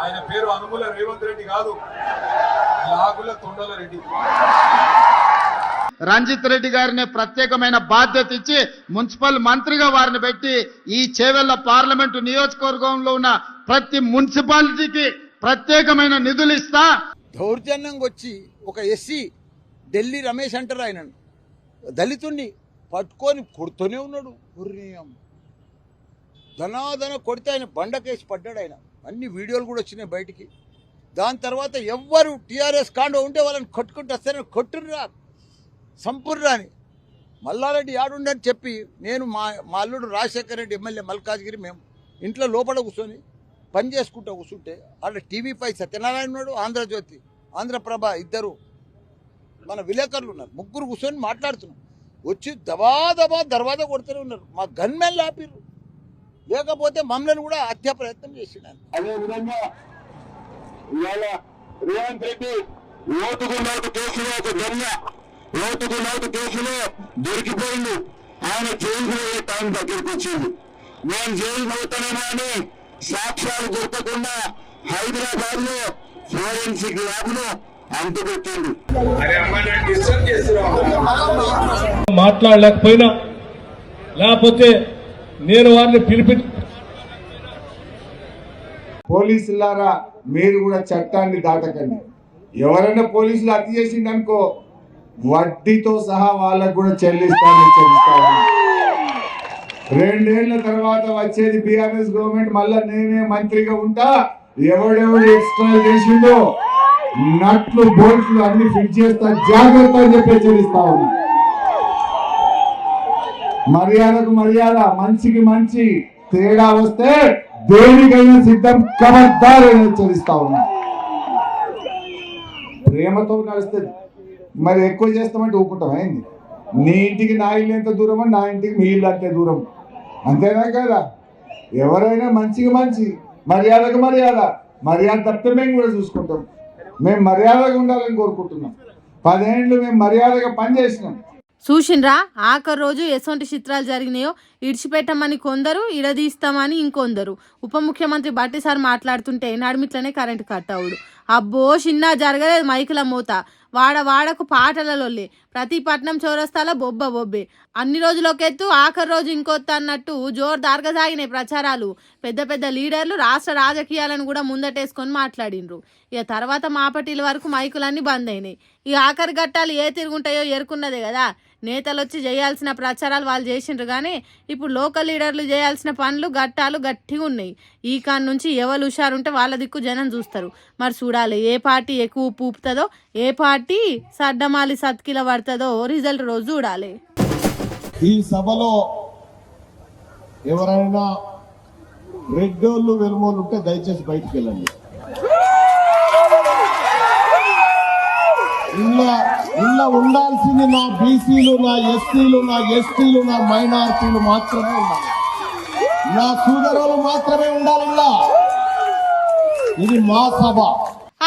ఆయన పేరు అనుముల రేవంత్ రెడ్డి కాదు, యాగుల తొండల రెడ్డి. రంజిత్ రెడ్డి గారిని ప్రత్యేకమైన బాధ్యత ఇచ్చి మున్సిపల్ మంత్రిగా వారిని పెట్టి ఈ చేవెళ్ల పార్లమెంటు నియోజకవర్గంలో ఉన్న ప్రతి మున్సిపాలిటీకి ప్రత్యేకమైన నిధులు ఇస్తా. దౌర్జన్యంగా వచ్చి ఒక ఎస్సీ ఢిల్లీ రమేష్ అంటారు, ఆయన దళితుణ్ణి పట్టుకొని కొడుతూనే ఉన్నాడు. ధనాధన కొడితే ఆయన బండకేసి పడ్డాడు. ఆయన అన్ని వీడియోలు కూడా వచ్చినాయి బయటికి. దాని తర్వాత ఎవ్వరు టీఆర్ఎస్ కాండో ఉంటే వాళ్ళని కొట్టుకుంటూ వస్తారని కొట్టుర్రా సంపూర్రా అని మల్లారెడ్డి ఆడుండని చెప్పి నేను మా అల్లుడు రాజశేఖర రెడ్డి ఎమ్మెల్యే మల్కాజ్గిరి మేము ఇంట్లో లోపల కూర్చొని పని చేసుకుంటూ కూర్చుంటే అక్కడ టీవీ5 సత్యనారాయణ ఉన్నాడు, ఆంధ్రజ్యోతి, ఆంధ్రప్రభ ఇద్దరు మన విలేకరులు ఉన్నారు, ముగ్గురు కూర్చొని మాట్లాడుతున్నాం. వచ్చి దబా దర్వాజా కొడుతూనే ఉన్నారు. మా గన్మెన్ ఆపిర్రు, లేకపోతే మమ్మల్ని కూడా హత్యా ప్రయత్నం చేసినాను. అదేవిధంగా ఇవాళ రేవంత్ రెడ్డి ఓటుకు నోటు కేసులో ఒక దొంగ ఓటుకు నోటు కేసులో దొరికిపోయింది. ఆయన జైలుకు పోయే టైం దగ్గరికి వచ్చింది. నేను జైలు పోతానేమో అని సాక్ష్యాలు దొరకకుండా హైదరాబాద్ లో ఫోరెన్సిక్ ల్యాబ్ లో అంటుపెట్టింది. మాట్లాడలేకపోయినా లేకపోతే నేను వారిని పోలీసులారా మీరు కూడా చట్టాన్ని దాటకండి. ఎవరైనా పోలీసులు హత్య చేసిందనుకో వడ్డీతో సహా వాళ్ళకు కూడా చెల్లిస్తాను. 2 ఏళ్ల తర్వాత వచ్చేది బీఆర్ఎస్ గవర్నమెంట్. మళ్ళా నేనే మంత్రిగా ఉంటా. ఎవడెవడు ఎక్స్ట్రా చేసిండో నట్లు బోల్ట్లు అన్ని ఫిట్ చేస్తా, జాగ్రత్త అని చెప్పి హెచ్చరిస్తా ఉన్నా. మర్యాదకు మర్యాద, మంచికి మంచి, తేడా వస్తే దేనికైనా సిద్ధం, ఖబర్దారని హెచ్చరిస్తా ఉన్నా. ప్రేమతో నడుస్తుంది. మరి ఎక్కువ చేస్తామంటే ఊపుకుంటాం. అయింది నీ ఇంటికి నా ఇల్లు ఎంత దూరం అని నా ఇంటికి మీ ఇల్లు అంతే దూరం, అంతేనా కదా? ఎవరైనా మంచికి మంచి, మర్యాదకు మర్యాద. మర్యాద తప్పితే మేము కూడా చూసుకుంటాం. మేము మర్యాదగా ఉండాలని కోరుకుంటున్నాం. 10 ఏళ్ళు మేము మర్యాదగా పనిచేసినాం. చూసిండ్రా, ఆఖరి రోజు ఎసొంటి చిత్రాలు జరిగినాయో ఇడిచిపెట్టమని కొందరు, ఇడదీస్తామని ఇంకొందరు. ఉప ముఖ్యమంత్రి బట్టి సార్ మాట్లాడుతుంటే నడిమిట్లనే కరెంటు కట్ అవుడు. అబ్బో చిన్న జరగలేదు మైకుల మూత, వాడకు పాటలలోల్లే, ప్రతి పట్నం చౌరస్తాల బొబ్బే. అన్ని రోజులకెత్తు ఆఖరి రోజు ఇంకొత్త అన్నట్టు జోరుదారుగా సాగినాయి ప్రచారాలు. పెద్ద పెద్ద లీడర్లు రాష్ట్ర రాజకీయాలను కూడా ముందటేసుకొని మాట్లాడిండ్రు. ఇక తర్వాత మాపటీల వరకు మైకులన్నీ బంద్ అయినాయి. ఈ ఆఖరి ఘట్టాలు ఏ తిరుగుంటాయో ఎరుకున్నదే కదా. నేతలు వచ్చి చేయాల్సిన ప్రచారాలు వాళ్ళు చేసిండ్రు, కానీ ఇప్పుడు లోకల్ లీడర్లు చేయాల్సిన పనులు ఘట్టాలు గట్టిగా ఉన్నాయి. ఈ కాన్ నుంచి ఎవరు హుషారుంటే వాళ్ళ దిక్కు జనం చూస్తారు. మరి చూడాలి ఏ పార్టీ ఎక్కువ పూపుతుందో, ఏ పార్టీ సడ్డమాలి సత్కిల పడుతుందో రిజల్ట్ రోజు చూడాలి. ఈ సభలో ఎవరైనా రెడ్డోళ్ళు వెలుమోళ్ళు ఉంటే దయచేసి బయటికి వెళ్ళండి. ఇలా ఉండాల్సింది నా బీసీలు, నా ఎస్సీలు, నా ఎస్టీలు, నా మైనారిటీలు మాత్రమే ఉండాలి. నా సోదరులు మాత్రమే ఉండాలి. ఇది మా సభ.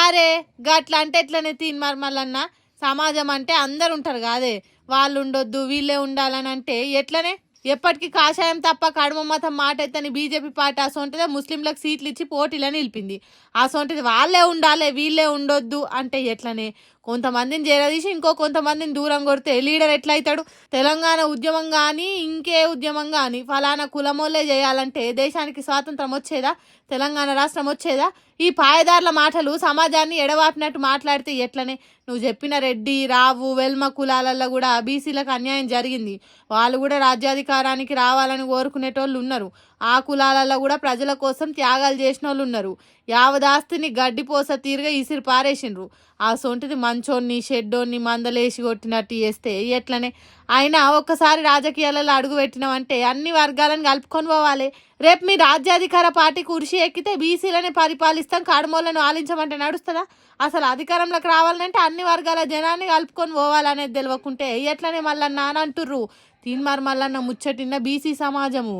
అరే గట్ల అంటే ఎట్లనే తీన్మార్మల్లన్న, సమాజం అంటే అందరు ఉంటారు కాదే, వాళ్ళు ఉండొద్దు వీళ్ళే ఉండాలని అంటే ఎట్లనే? ఎప్పటికీ కాషాయం తప్ప కడుమ మతం మాట ఎత్తని బీజేపీ పార్టీ అసొంటిదే ముస్లింలకు సీట్లు ఇచ్చి పోటీలో నిలిపింది. అసొంటిది వాళ్ళే ఉండాలి వీళ్ళే ఉండొద్దు అంటే ఎట్లనే? కొంతమందిని చేరదీసి ఇంకో కొంతమందిని దూరం కొడితే లీడర్ ఎట్లయితాడు? తెలంగాణ ఉద్యమం కానీ ఇంకే ఉద్యమం కానీ ఫలానా కులమోళ్ళే చేయాలంటే దేశానికి స్వాతంత్రం వచ్చేదా? తెలంగాణ రాష్ట్రం వచ్చేదా? ఈ పాయదారుల మాటలు సమాజాన్ని ఎడవాపినట్టు మాట్లాడితే ఎట్లనే? నువ్వు చెప్పిన రెడ్డి, రావు, వెల్మ కులాలలో కూడా బీసీలకు అన్యాయం జరిగింది. వాళ్ళు కూడా రాజ్యాధికారానికి రావాలని కోరుకునేటోళ్ళు ఉన్నారు. ఆ కులాలలో కూడా ప్రజల కోసం త్యాగాలు చేసిన వాళ్ళు ఉన్నారు. యావదాస్తిని గడ్డిపోస తీరుగా ఇసిరి పారేసిండ్రు. ఆ సొంటిది మంచోన్ని షెడ్డోన్ని మందలేసి కొట్టినట్టు చేస్తే ఎట్లనే? అయినా ఒక్కసారి రాజకీయాలలో అడుగు పెట్టినామంటే అన్ని వర్గాలను కలుపుకొని పోవాలి. రేపు మీ రాజ్యాధికార పార్టీ కుర్చీ ఎక్కితే బీసీలనే పరిపాలిస్తాం, కాడుమోళ్ళను ఆలించమంటే నడుస్తుందా? అసలు అధికారంలోకి రావాలంటే అన్ని వర్గాల జనాన్ని కలుపుకొని పోవాలనేది తెలియకుంటే ఎట్లనే మల్లన్న అని అంటుర్రు. తీన్మార్ మల్లన్న ముచ్చటిన్న బీసీ సమాజము.